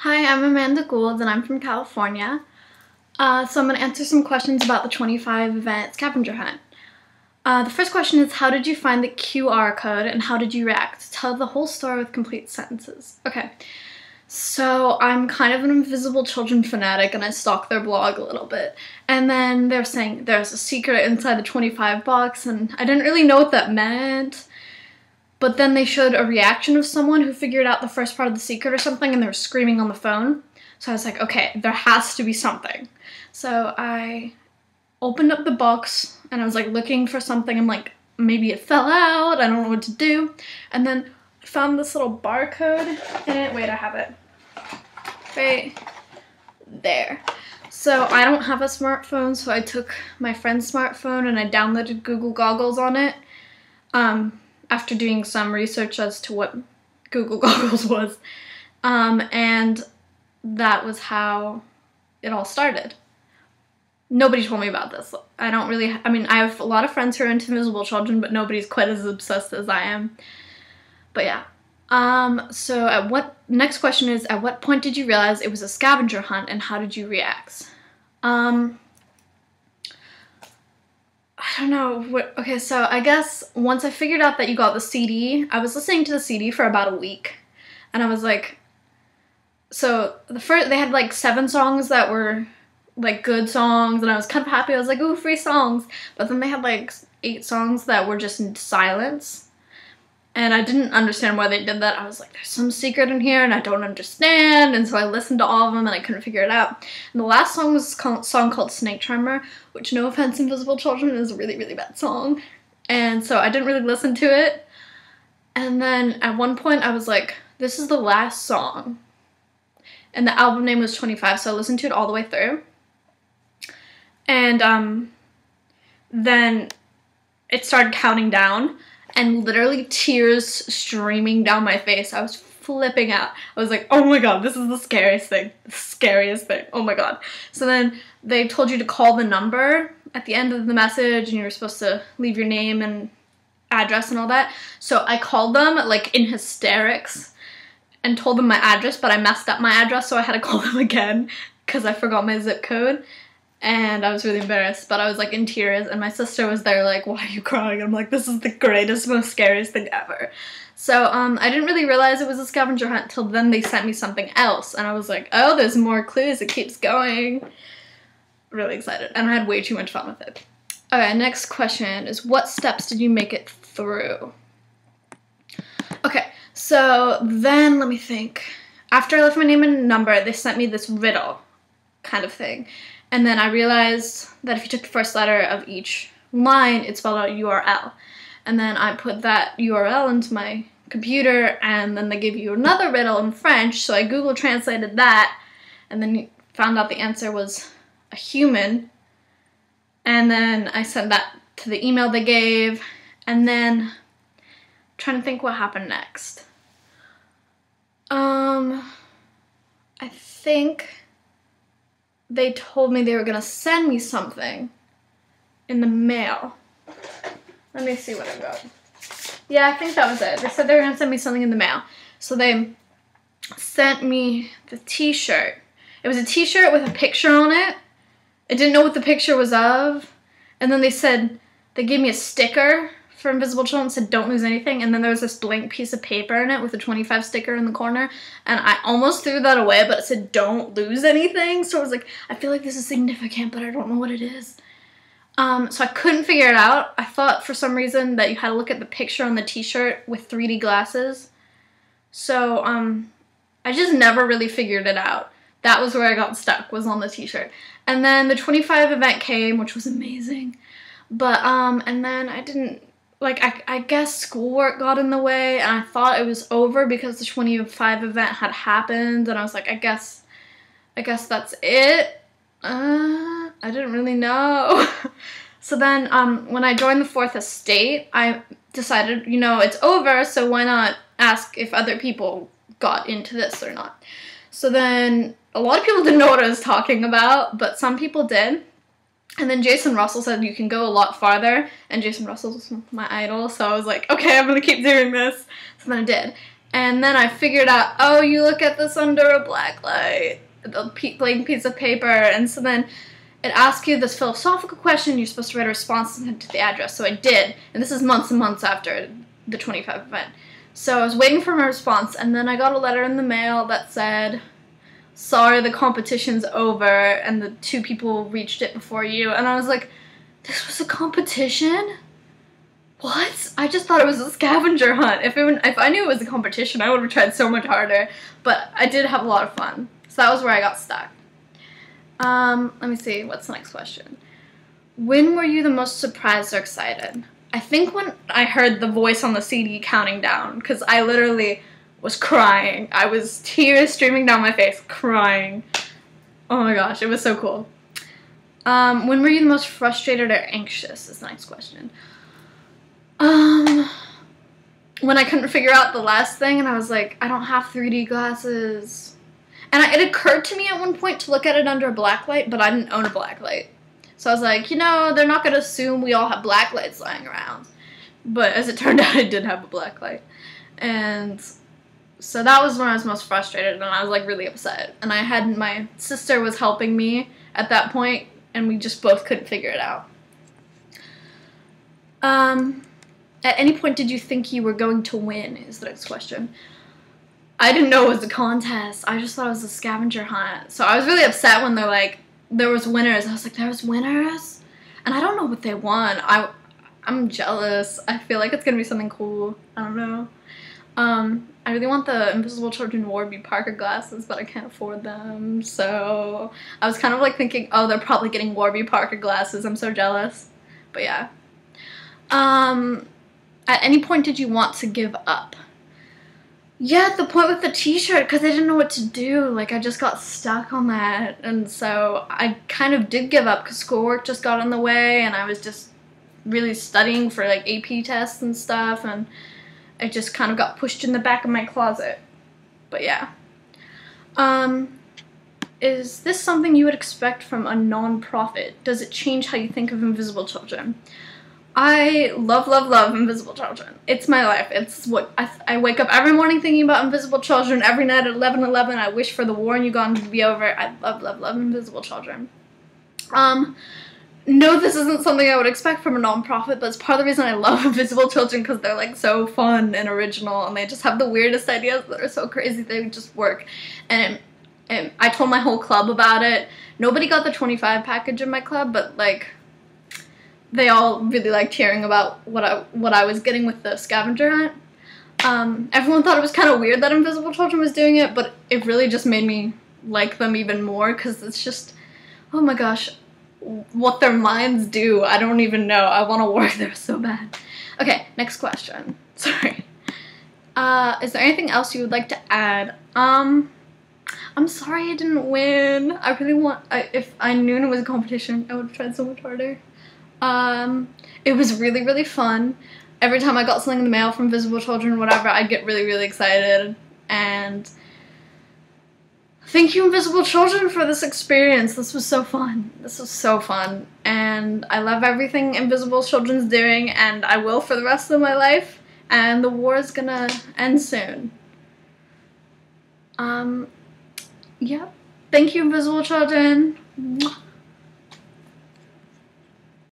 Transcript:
Hi, I'm Amanda Gould and I'm from California. So I'm going to answer some questions about the 25 event scavenger hunt. The first question is, how did you find the QR code and how did you react? Tell the whole story with complete sentences. Okay, so I'm kind of an Invisible Children fanatic and I stalk their blog a little bit. And then they're saying there's a secret inside the 25 box and I didn't really know what that meant. But then they showed a reaction of someone who figured out the first part of the secret or something and they were screaming on the phone. So I was like, okay, there has to be something. So I opened up the box and I was like looking for something. I'm like, maybe it fell out. I don't know what to do. And then I found this little barcode in it. Wait, I have it. Right there. So I don't have a smartphone, so I took my friend's smartphone and I downloaded Google Goggles on it. After doing some research as to what Google Goggles was. And that was how it all started. Nobody told me about this. I have a lot of friends who are into Invisible Children, but nobody's quite as obsessed as I am. But yeah. So next question is, at what point did you realize it was a scavenger hunt and how did you react? I don't know. Okay, so I guess once I figured out that you got the CD, I was listening to the CD for about a week. And I was like, so they had like 7 songs that were like good songs and I was kind of happy. I was like, ooh, free songs. But then they had like 8 songs that were just in silence. And I didn't understand why they did that. I was like, there's some secret in here and I don't understand. And so I listened to all of them and I couldn't figure it out. And the last song was a song called Snake Charmer, which, no offense, Invisible Children, is a really, really bad song. And so I didn't really listen to it. And then at one point I was like, this is the last song. And the album name was 25, so I listened to it all the way through. And then it started counting down. And literally tears streaming down my face. I was flipping out. I was like, oh my god, this is the scariest thing. The scariest thing. Oh my god. So then they told you to call the number at the end of the message and you were supposed to leave your name and address and all that. So I called them like in hysterics and told them my address, but I messed up my address, so I had to call them again because I forgot my zip code. And I was really embarrassed, but I was like in tears and my sister was there like, why are you crying? I'm like, this is the greatest, most scariest thing ever. So I didn't really realize it was a scavenger hunt until then they sent me something else and I was like, oh, there's more clues, it keeps going. Really excited and I had way too much fun with it. Okay, next question is, what steps did you make it through? Okay, so then let me think. After I left my name and number, they sent me this riddle kind of thing. And then I realized that if you took the first letter of each line, it spelled out URL. And then I put that URL into my computer, and then they gave you another riddle in French, so I Google translated that, and then found out the answer was a human. And then I sent that to the email they gave, and then I'm trying to think what happened next. I think they told me they were gonna send me something in the mail. Let me see what I got. Yeah, I think that was it. They said they were gonna send me something in the mail. So they sent me the t-shirt. It was a t-shirt with a picture on it. I didn't know what the picture was of. And then they gave me a sticker for Invisible Children, said don't lose anything, and then there was this blank piece of paper in it with a 25 sticker in the corner, and I almost threw that away, but it said don't lose anything, so I was like, I feel like this is significant, but I don't know what it is. So I couldn't figure it out. I thought for some reason that you had to look at the picture on the t-shirt with 3D glasses, so I just never really figured it out. That was where I got stuck, was on the t-shirt. And then the 25 event came, which was amazing, but and then I didn't, like, I guess schoolwork got in the way, and I thought it was over because the 25 event had happened, and I was like, I guess that's it. I didn't really know. So then, when I joined the 4th estate, I decided, you know, it's over, so why not ask if other people got into this or not. So then, a lot of people didn't know what I was talking about, but some people did. And then Jason Russell said you can go a lot farther, and Jason Russell's my idol, so I was like, okay, I'm gonna keep doing this. So then I did. And then I figured out, oh, you look at this under a black light, a blank piece of paper, and so then it asks you this philosophical question, you're supposed to write a response and send it to the address, so I did, and this is months and months after the 25 event. So I was waiting for my response, and then I got a letter in the mail that said, sorry, the competition's over, and the 2 people reached it before you, and I was like, this was a competition? What? I just thought it was a scavenger hunt. If I knew it was a competition, I would have tried so much harder. But I did have a lot of fun. So that was where I got stuck. Let me see. What's the next question? When were you the most surprised or excited? I think when I heard the voice on the CD counting down, because I literally was crying. I was tears streaming down my face, crying. Oh my gosh, it was so cool. When were you the most frustrated or anxious is the next question. When I couldn't figure out the last thing and I was like, I don't have 3D glasses. And it occurred to me at one point to look at it under a black light, but I didn't own a black light. So I was like, you know, they're not going to assume we all have black lights lying around. But as it turned out, I did have a black light. And so that was when I was most frustrated and I was like really upset. And my sister was helping me at that point and we just both couldn't figure it out. At any point did you think you were going to win is the next question. I didn't know it was a contest. I just thought it was a scavenger hunt. So I was really upset when they're like, there was winners. I was like, there was winners? And I don't know what they won. I'm jealous. I feel like it's going to be something cool. I don't know. I really want the Invisible Children Warby Parker glasses, but I can't afford them. So I was kind of like thinking, oh, they're probably getting Warby Parker glasses. I'm so jealous. But yeah. At any point did you want to give up? Yeah, at the point with the t-shirt, because I didn't know what to do. Like, I just got stuck on that. And so I kind of did give up because schoolwork just got in the way and I was just really studying for like AP tests and stuff and it just kind of got pushed in the back of my closet. But yeah. Is this something you would expect from a non-profit? Does it change how you think of Invisible Children? I love, love, love Invisible Children. It's my life. It's what I wake up every morning thinking about Invisible Children. Every night at 11:11, I wish for the war in Uganda to be over. I love, love, love Invisible Children. No, this isn't something I would expect from a non-profit, but it's part of the reason I love Invisible Children because they're like so fun and original, and they just have the weirdest ideas that are so crazy they just work. And I told my whole club about it. Nobody got the 25 package in my club, but like, they all really liked hearing about what I was getting with the scavenger hunt. Everyone thought it was kind of weird that Invisible Children was doing it, but it really just made me like them even more because it's just, oh my gosh, what their minds do, I don't even know. I want to work there so bad. Okay, next question. Sorry. Is there anything else you would like to add? I'm sorry I didn't win. I really want, if I knew it was a competition, I would have tried so much harder. It was really, really fun. Every time I got something in the mail from Invisible Children or whatever, I'd get really, really excited. And thank you, Invisible Children, for this experience. This was so fun. This was so fun. And I love everything Invisible Children's doing, and I will for the rest of my life. And the war is gonna end soon. Yeah. Thank you, Invisible Children. Mwah.